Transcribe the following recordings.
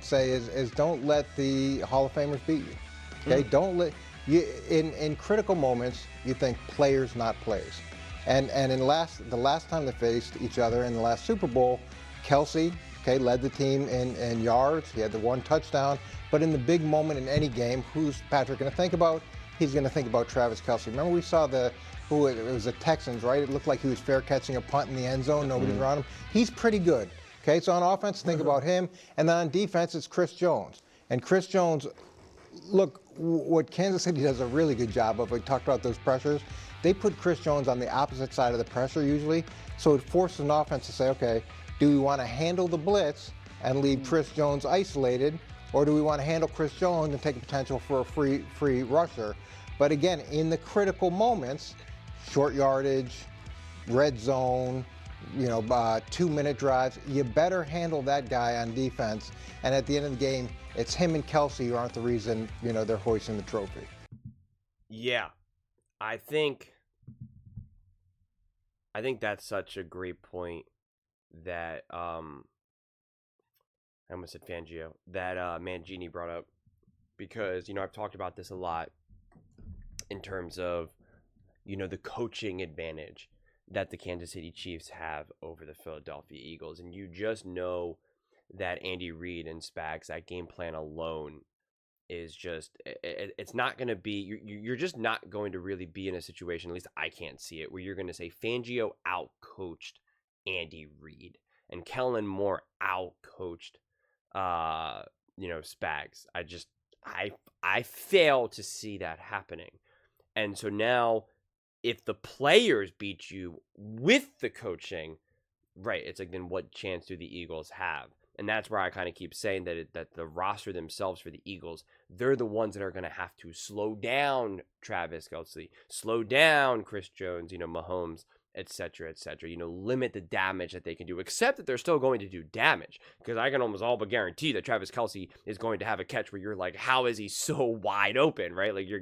say is don't let the Hall of Famers beat you. Okay, Mm. don't let you in critical moments. You think players, not plays. And in the last time they faced each other in the last Super Bowl, Kelsey, okay, led the team in yards. He had the one touchdown. But in the big moment in any game, who's Patrick going to think about? He's going to think about Travis Kelsey. Remember we saw who it was the Texans, right? It looked like he was fair catching a punt in the end zone. Nobody's around him. He's pretty good. Okay, so on offense, think about him. And then on defense, it's Chris Jones. And Chris Jones, look, what Kansas City does a really good job of, we talked about those pressures, they put Chris Jones on the opposite side of the pressure usually. So it forces an offense to say, okay, do we want to handle the blitz and leave Chris Jones isolated, or do we want to handle Chris Jones and take a potential for a free rusher? But again, in the critical moments, short yardage, red zone, 2-minute drives, you better handle that guy on defense. And at the end of the game, it's him and Kelsey who aren't the reason, they're hoisting the trophy. Yeah, I think that's such a great point that I almost said Fangio, that Mangini brought up, because I've talked about this a lot in terms of the coaching advantage that the Kansas City Chiefs have over the Philadelphia Eagles, and you just know that Andy Reid and Spags, that game plan alone is just, it's not going to be, you're just not going to really be in a situation, at least I can't see it, where you're going to say Fangio outcoached Andy Reid and Kellen Moore outcoached Spags. I fail to see that happening. And so now, if the players beat you with the coaching, right, it's like, then what chance do the Eagles have? And that's where I kind of keep saying that the roster themselves for the Eagles, they're the ones that are going to have to slow down Travis Kelce, slow down Chris Jones, Mahomes, et cetera, limit the damage that they can do, except that they're still going to do damage, because I can almost all but guarantee that Travis Kelce is going to have a catch where you're like, how is he so wide open, right? Like, you're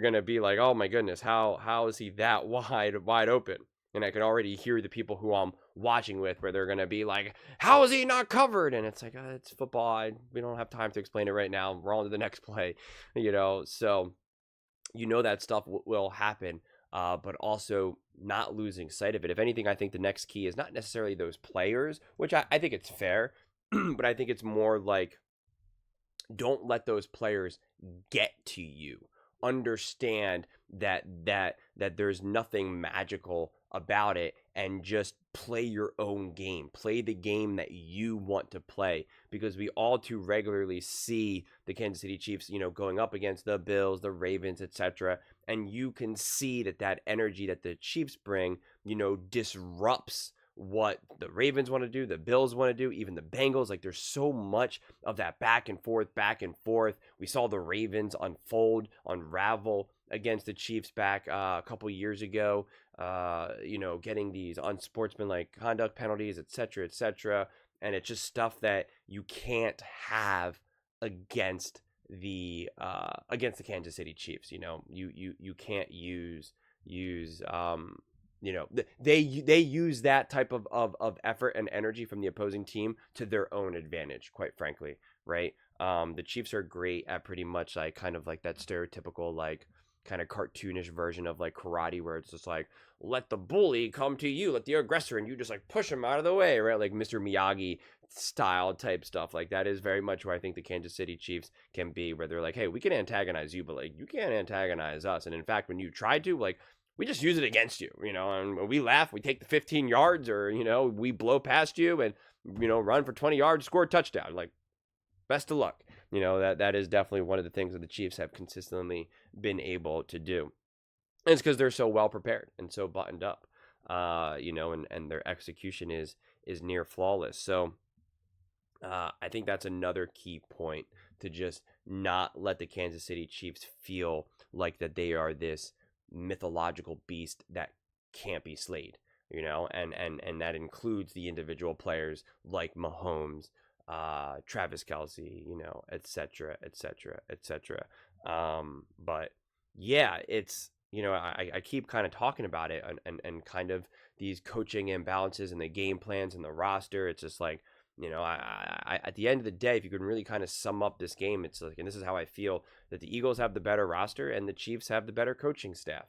gonna be like, oh my goodness, how is he that wide open? And I can already hear the people who I'm watching with, where they're gonna be like, how is he not covered? And it's like, it's football. We don't have time to explain it right now. We're on to the next play, So that stuff will happen, but also not losing sight of it. If anything, I think the next key is not necessarily those players, which I think it's fair, but I think it's more like, don't let those players get to you. Understand that there's nothing magical about it, and just play your own game. Play the game that you want to play, because we all too regularly see the Kansas City Chiefs, going up against the Bills, the Ravens, etc. And you can see that energy that the Chiefs bring, disrupts what the Ravens want to do, the Bills want to do, even the Bengals. Like, there's so much of that back and forth, back and forth. We saw the Ravens unravel against the Chiefs back a couple years ago, getting these unsportsmanlike conduct penalties, etc. And it's just stuff that you can't have against the Kansas City Chiefs. You can't use they use that type of effort and energy from the opposing team to their own advantage, quite frankly, right? The Chiefs are great at pretty much like kind of like that stereotypical, like, kind of cartoonish version of like karate, where it's just like, let the bully come to you, let the aggressor, and you just like push him out of the way, right? Like Mr. Miyagi style type stuff. Like, that is very much where I think the Kansas City Chiefs can be, where they're like, hey, we can antagonize you, but like, you can't antagonize us. And in fact, when you try to, like, we just use it against you, and we laugh, we take the 15 yards, or, we blow past you and, run for 20 yards, score a touchdown. Like, best of luck. That is definitely one of the things that the Chiefs have consistently been able to do. And it's because they're so well prepared and so buttoned up, and their execution is near flawless. So I think that's another key point, to just not let the Kansas City Chiefs feel like that they are this mythological beast that can't be slayed, and that includes the individual players like Mahomes, Travis Kelce, etc. But yeah, it's, I keep kind of talking about it, and kind of these coaching imbalances and the game plans and the roster. It's just like, You know, I at the end of the day, if you can really kind of sum up this game, it's like, and this is how I feel, that the Eagles have the better roster and the Chiefs have the better coaching staff.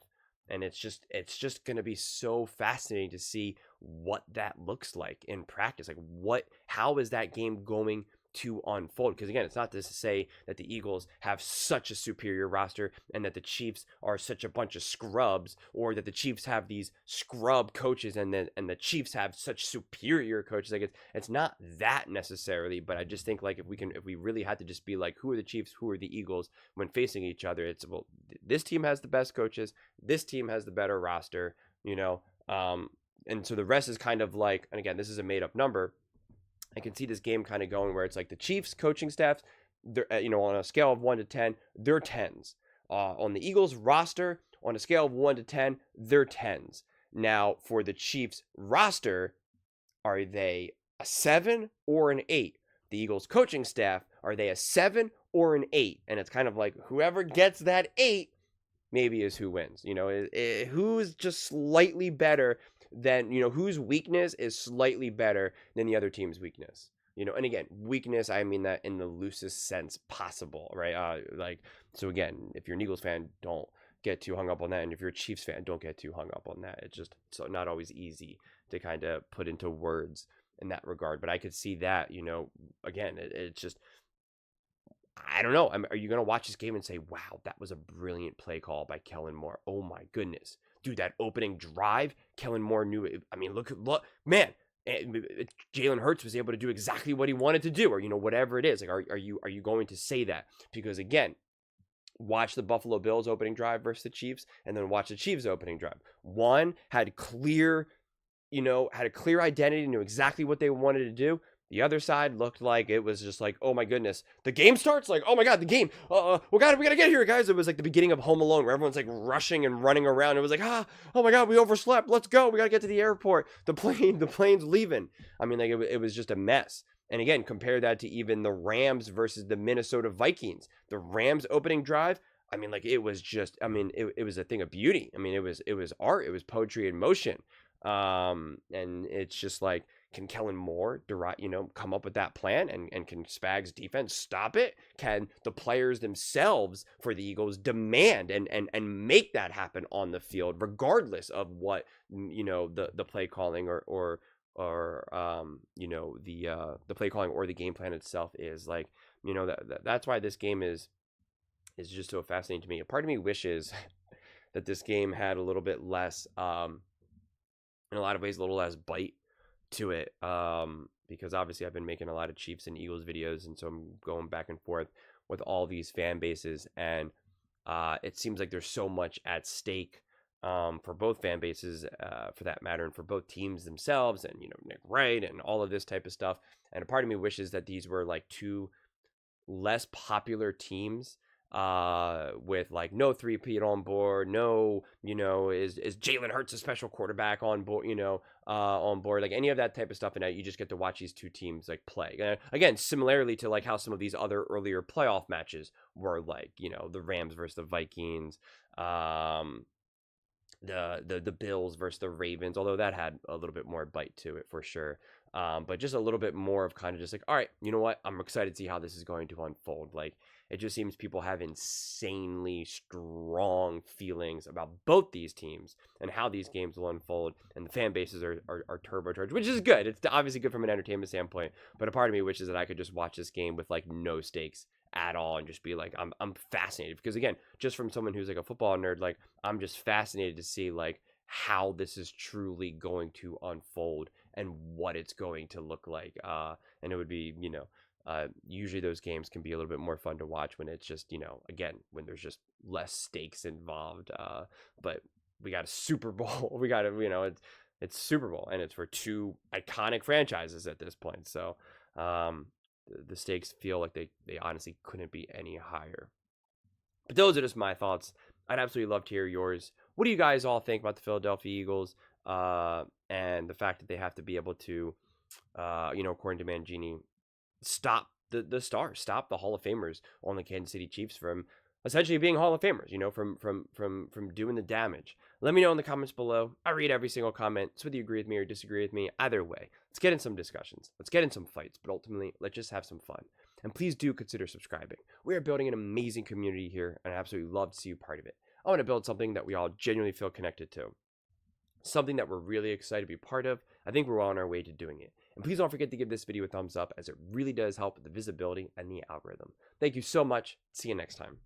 And it's just going to be so fascinating to see what that looks like in practice. Like, how is that game going to unfold? Because again, it's not to say that the Eagles have such a superior roster and that the Chiefs are such a bunch of scrubs, or that the Chiefs have these scrub coaches and the Chiefs have such superior coaches. Like, it's not that necessarily, but I just think, like, if we really had to just be like, who are the Chiefs, who are the Eagles when facing each other, it's, well, this team has the best coaches, this team has the better roster, you know. And so the rest is kind of like, and again, this is a made up number, I can see this game kind of going where it's like the Chiefs coaching staffs, they're, on a scale of 1 to 10, they're 10s. On the Eagles roster, on a scale of 1 to 10, they're 10s. Now, for the Chiefs roster, are they a 7 or an 8? The Eagles coaching staff, are they a 7 or an 8? And it's kind of like, whoever gets that 8 maybe is who wins. Who's just slightly better than, whose weakness is slightly better than the other team's weakness. And again, weakness, I mean that in the loosest sense possible, right? So again, if you're an Eagles fan, don't get too hung up on that. And if you're a Chiefs fan, don't get too hung up on that. It's just not always easy to kind of put into words in that regard. But I could see that, again, it's just, I don't know. Are you going to watch this game and say, wow, that was a brilliant play call by Kellen Moore? Oh, my goodness. Dude, that opening drive, Kellen Moore knew it. I mean, look, man, Jalen Hurts was able to do exactly what he wanted to do, or, whatever it is. Like, are you going to say that? Because, again, watch the Buffalo Bills opening drive versus the Chiefs, and then watch the Chiefs opening drive. One had a clear identity, knew exactly what they wanted to do. The other side looked like it was just like, oh my goodness, the game starts, like, oh my god, the game, we gotta get here, guys. It was like the beginning of Home Alone, where everyone's like rushing and running around. It was like, oh my god, we overslept, let's go, we gotta get to the airport, the plane's leaving. I mean, like, it was just a mess. And again, compare that to even the Rams versus the Minnesota Vikings. The Rams opening drive, I mean, like, it was just, I mean, it was a thing of beauty. I mean, it was art, it was poetry in motion. And it's just like, can Kellen Moore come up with that plan, and can Spags defense stop it? Can the players themselves for the Eagles demand and make that happen on the field, regardless of what, the play calling or the play calling or the game plan itself is like. That's why this game is just so fascinating to me. A part of me wishes that this game had a little bit less, in a lot of ways, a little less bite to it, because obviously I've been making a lot of Chiefs and Eagles videos, and so I'm going back and forth with all these fan bases, and it seems like there's so much at stake, for both fan bases, for that matter, and for both teams themselves, and Nick Wright and all of this type of stuff. And a part of me wishes that these were like two less popular teams, with like no 3-peat on board, no, is Jalen Hurts a special quarterback on board, on board, like any of that type of stuff. And now you just get to watch these two teams like play. Again, similarly to like how some of these other earlier playoff matches were, like, the Rams versus the Vikings, the Bills versus the Ravens, although that had a little bit more bite to it for sure. But just a little bit more of kind of just like, all right, you know what? I'm excited to see how this is going to unfold. Like, it just seems people have insanely strong feelings about both these teams and how these games will unfold, and the fan bases are turbocharged, which is good. It's obviously good from an entertainment standpoint, but a part of me wishes that I could just watch this game with like no stakes at all and just be like, I'm fascinated, because again, just from someone who's like a football nerd, like, I'm just fascinated to see like how this is truly going to unfold and what it's going to look like. And it would be, usually those games can be a little bit more fun to watch when it's just, again, when there's just less stakes involved. But we got a Super Bowl. We got to, it's Super Bowl, and it's for two iconic franchises at this point. So the stakes feel like they honestly couldn't be any higher. But those are just my thoughts. I'd absolutely love to hear yours. What do you guys all think about the Philadelphia Eagles, and the fact that they have to be able to, according to Mangini, stop the stars, stop the Hall of Famers on the Kansas City Chiefs from essentially being Hall of Famers, from doing the damage. Let me know in the comments below. I read every single comment. So whether you agree with me or disagree with me, either way, let's get in some discussions. Let's get in some fights, but ultimately, let's just have some fun. And please do consider subscribing. We are building an amazing community here, and I absolutely love to see you part of it. I want to build something that we all genuinely feel connected to. Something that we're really excited to be part of. I think we're well on our way to doing it. And please don't forget to give this video a thumbs up, as it really does help with the visibility and the algorithm. Thank you so much. See you next time.